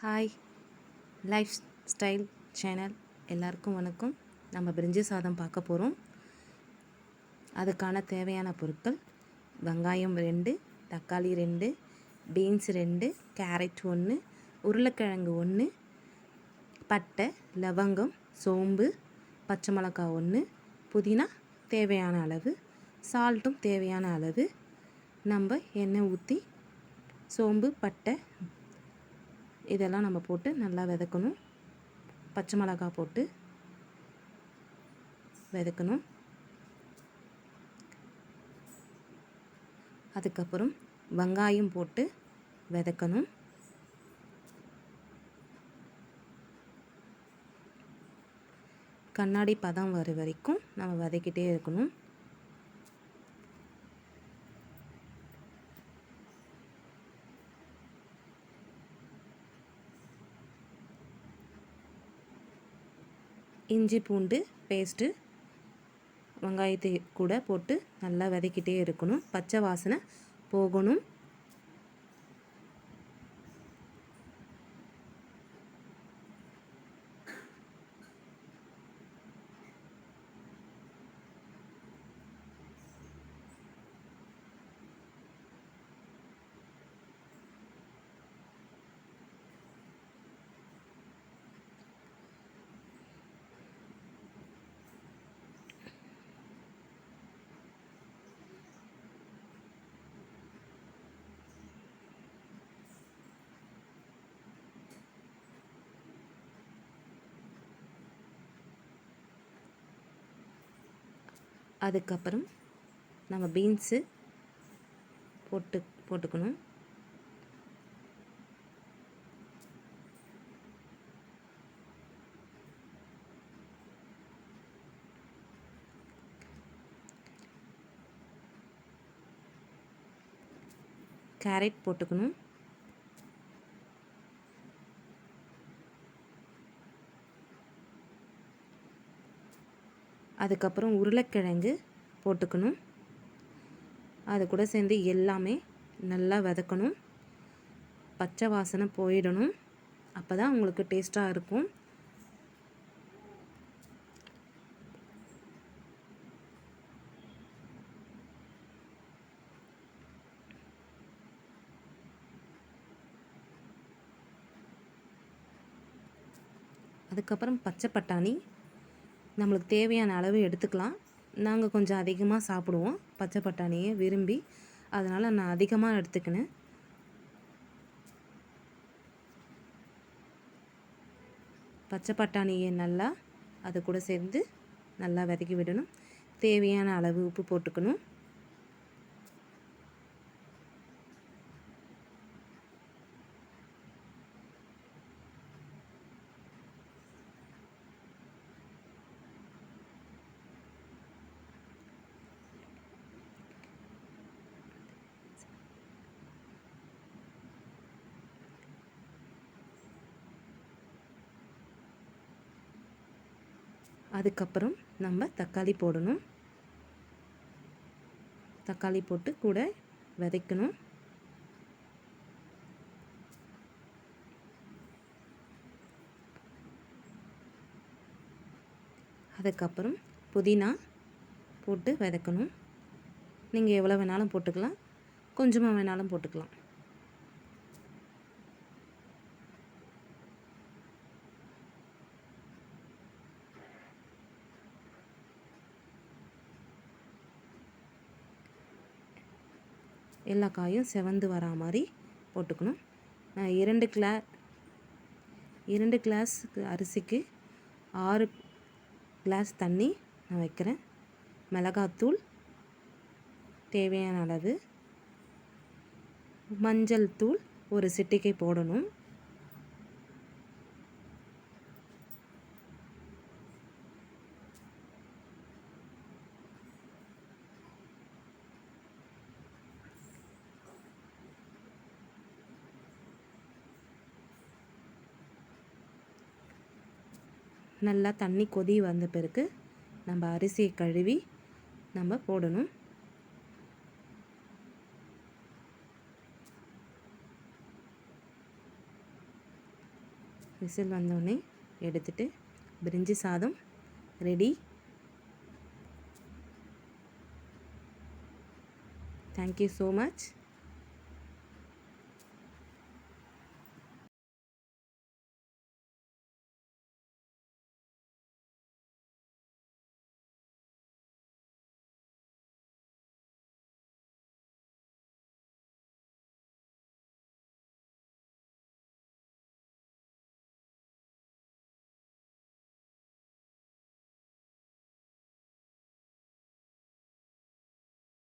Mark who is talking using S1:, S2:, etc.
S1: Hi life style channel எல்லாருக்கும் வணக்கம். நம்ம பிரிஞ்சி சாதம் பார்க்க போகிறோம். அதுக்கான தேவையான பொருட்கள்: வெங்காயம் 2, தக்காளி 2, பீன்ஸ் 2, கேரட் 1, உருளைக்கிழங்கு 1, பட்டை, லவங்கம், சோம்பு, பச்சை மிளகாய் 1, புதினா தேவையான அளவு, சால்ட்டும் தேவையான அளவு. நம்ம எண்ணெய் ஊற்றி சோம்பு, பட்டை இதெல்லாம் நம்ம போட்டு நல்லா வதக்கணும். பச்சை மிளகாய் போட்டு வதக்கணும். அதுக்கப்புறம் வெங்காயம் போட்டு வதக்கணும். கண்ணாடி பதம் வர வரைக்கும் நம்ம வதக்கிட்டே இருக்கணும். இஞ்சி பூண்டு பேஸ்ட்டு வெங்காயத்தை கூட போட்டு நல்லா வதக்கிட்டே இருக்கணும். பச்சை வாசனை போகணும். அதுக்கப்புறம் நம்ம பீன்ஸு போட்டுக்கணும். கேரட் போட்டுக்கணும். அதுக்கப்புறம் உருளைக்கிழங்கு போட்டுக்கணும். அது கூட சேர்ந்து எல்லாமே நல்லா வதக்கணும். பச்சை வாசனை போயிடணும். அப்போ தான் உங்களுக்கு டேஸ்ட்டாக இருக்கும். அதுக்கப்புறம் பச்சை பட்டாணி நம்மளுக்கு தேவையான அளவு எடுத்துக்கலாம். நாங்கள் கொஞ்சம் அதிகமாக சாப்பிடுவோம் பச்சை பட்டாணியை விரும்பி, அதனால் நான் அதிகமாக எடுத்துக்கினேன். பச்சை பட்டாணியை நல்லா அது கூட சேர்ந்து நல்லா வதக்கி விடணும். தேவையான அளவு உப்பு போட்டுக்கணும். அதுக்கப்புறம் நம்ம தக்காளி போடணும். தக்காளி போட்டு கூட வதக்கணும். அதுக்கப்புறம் புதினா போட்டு வதக்கணும். நீங்கள் எவ்வளோ வேணாலும் போட்டுக்கலாம், கொஞ்சமாக வேணாலும் போட்டுக்கலாம். எல்லா காயும் செவந்து வரா மாதிரி போட்டுக்கணும். நான் 2 கிளாஸ் அரிசிக்கு 6 கிளாஸ் தண்ணி நான் வைக்கிறேன். மிளகாத்தூள் தேவையான அளவு, மஞ்சள் தூள் ஒரு சிட்டிகை போடணும். நல்லா தண்ணி கொதி வந்த பிறகு நம்ம அரிசியை கழுவி நம்ம போடணும். விசில் வந்தோடனே எடுத்துட்டு பிரிஞ்சி சாதம் ரெடி. Thank you so much.